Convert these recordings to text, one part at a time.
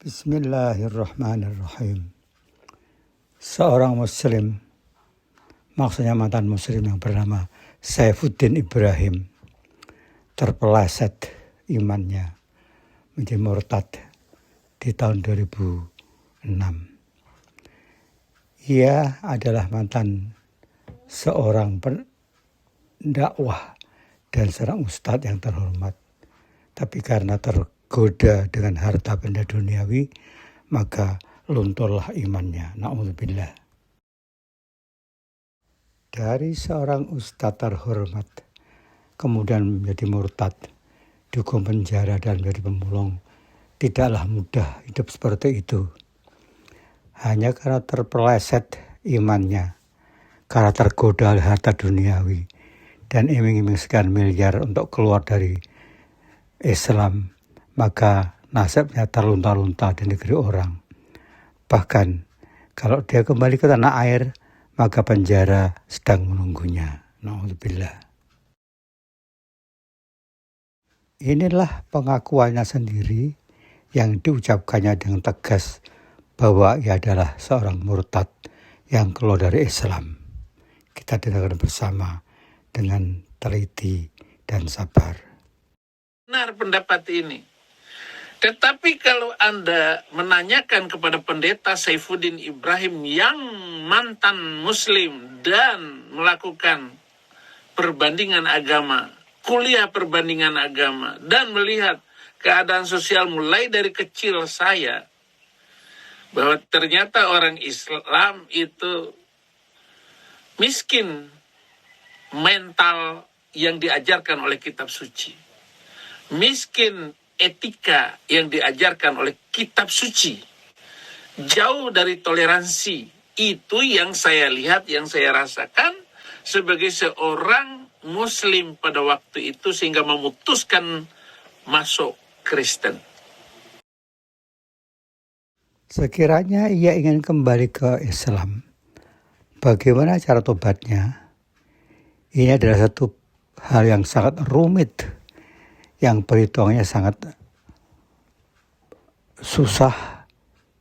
Bismillahirrahmanirrahim. Seorang muslim, maksudnya mantan muslim yang bernama Saifuddin Ibrahim, terpeleset imannya menjadi murtad di tahun 2006. Ia adalah mantan seorang pendakwah dan seorang ustadz yang terhormat. Tapi karena tergoda dengan harta benda duniawi, maka lunturlah imannya. Na'udzubillah. Dari seorang ustadz terhormat, kemudian menjadi murtad, dihukum penjara dan menjadi pemulung, tidaklah mudah hidup seperti itu. Hanya karena terpeleset imannya, karena tergoda oleh harta duniawi, dan iming-iming sekian miliar untuk keluar dari Islam, maka nasibnya terlunta-lunta di negeri orang. Bahkan kalau dia kembali ke tanah air, maka penjara sedang menunggunya. Na'udzubillah. Inilah pengakuannya sendiri yang diucapkannya dengan tegas bahwa ia adalah seorang murtad yang keluar dari Islam. Kita dengarkan bersama dengan teliti dan sabar. Benar pendapat ini. Tetapi kalau Anda menanyakan kepada pendeta Saifuddin Ibrahim yang mantan muslim dan melakukan perbandingan agama, kuliah perbandingan agama, dan melihat keadaan sosial mulai dari kecil saya, bahwa ternyata orang Islam itu miskin mental yang diajarkan oleh kitab suci. Miskin etika yang diajarkan oleh kitab suci. Jauh dari toleransi. Itu yang saya lihat, yang saya rasakan sebagai seorang muslim pada waktu itu sehingga memutuskan masuk Kristen. Sekiranya ia ingin kembali ke Islam, bagaimana cara tobatnya? Ini adalah satu hal yang sangat rumit, yang perhitungannya sangat susah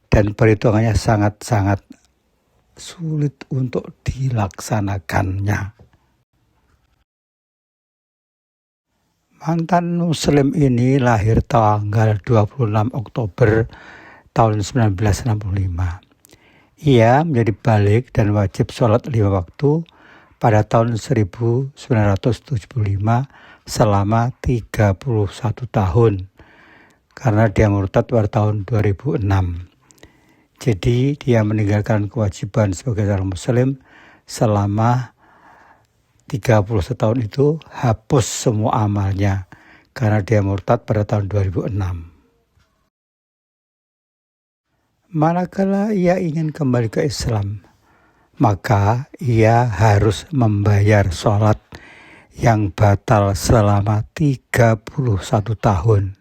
dan perhitungannya sangat-sangat sulit untuk dilaksanakannya. Mantan muslim ini lahir tanggal 26 Oktober tahun 1965. Ia menjadi balik dan wajib sholat 5 waktu pada tahun 1975 selama 31 tahun, karena dia murtad pada tahun 2006. Jadi dia meninggalkan kewajiban sebagai seorang muslim selama 31 tahun itu, hapus semua amalnya karena dia murtad pada tahun 2006. Manakala ia ingin kembali ke Islam, maka ia harus membayar sholat yang batal selama 31 tahun.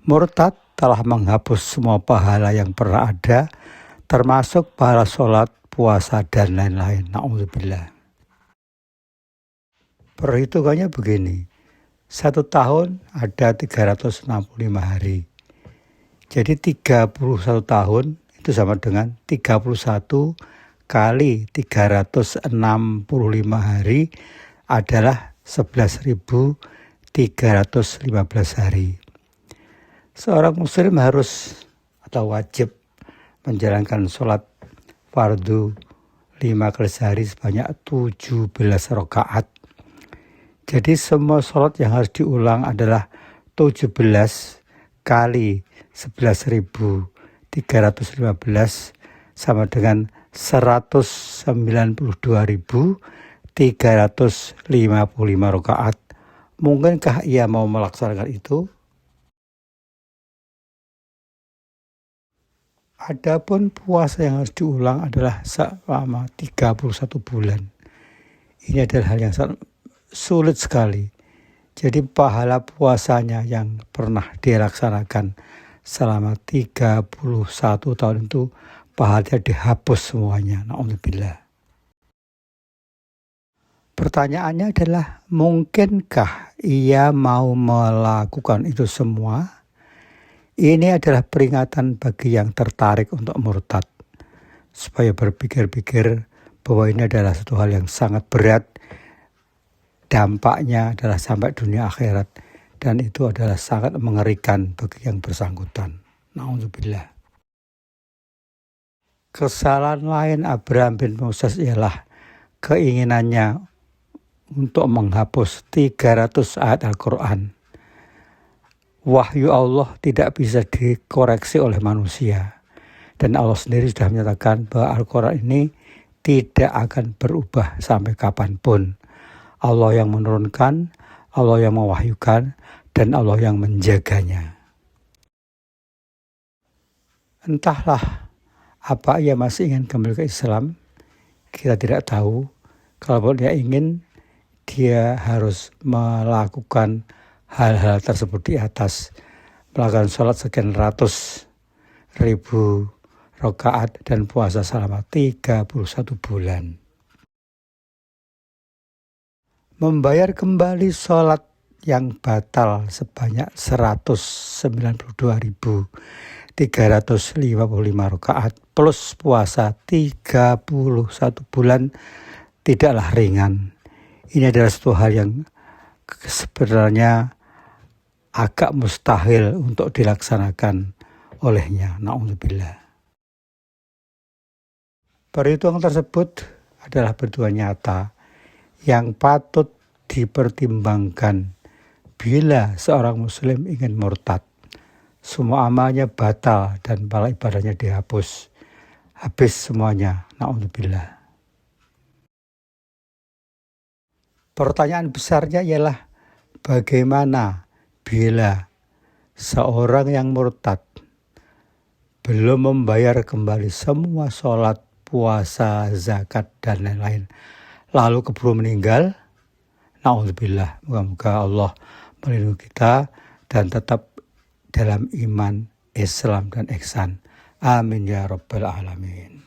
Murtad telah menghapus semua pahala yang pernah ada, termasuk pahala sholat, puasa, dan lain-lain. Na'udzubillah. Perhitungannya begini, 1 tahun ada 365 hari. Jadi 31 tahun itu sama dengan 31 kali 365 hari adalah 11.315 hari. Seorang muslim harus atau wajib menjalankan sholat fardu 5 kali sehari sebanyak 17 rakaat. Jadi semua sholat yang harus diulang adalah 17 kali 11.315 sama dengan 192.355 rakaat. Mungkinkah ia mau melaksanakan itu? Adapun puasa yang harus diulang adalah selama 31 bulan. Ini adalah hal yang sangat sulit sekali. Jadi pahala puasanya yang pernah dilaksanakan selama 31 tahun itu, pahalanya dihapus semuanya. Na'udzubillah. Pertanyaannya adalah, mungkinkah ia mau melakukan itu semua? Ini adalah peringatan bagi yang tertarik untuk murtad, supaya berpikir-pikir bahwa ini adalah satu hal yang sangat berat, dampaknya adalah sampai dunia akhirat, dan itu adalah sangat mengerikan bagi yang bersangkutan. Na'udzubillah. Kesalahan lain Abraham bin Moses ialah keinginannya untuk menghapus 300 ayat Al-Quran. Wahyu Allah tidak bisa dikoreksi oleh manusia. Dan Allah sendiri sudah menyatakan bahwa Al-Quran ini tidak akan berubah sampai kapanpun. Allah yang menurunkan, Allah yang mewahyukan, dan Allah yang menjaganya. Entahlah apa ia masih ingin kembali ke Islam, kita tidak tahu. Kalau dia ingin, dia harus melakukan hal-hal tersebut di atas, melakukan sholat sekian ratus ribu rakaat dan puasa selama 31 bulan. Membayar kembali sholat yang batal sebanyak 192.355 rakaat plus puasa 31 bulan tidaklah ringan. Ini adalah satu hal yang sebenarnya agak mustahil untuk dilaksanakan olehnya. Na'udzubillah. Perhitungan tersebut adalah perhitungan nyata yang patut dipertimbangkan bila seorang muslim ingin murtad. Semua amalnya batal dan pahala ibadahnya dihapus. Habis semuanya. Na'udzubillah. Pertanyaan besarnya ialah bagaimana bila seorang yang murtad belum membayar kembali semua sholat, puasa, zakat, dan lain-lain, lalu keburu meninggal? Na'udzubillah. Moga-moga Allah melindungi kita dan tetap dalam iman, Islam, dan ihsan. Amin ya rabbal alamin.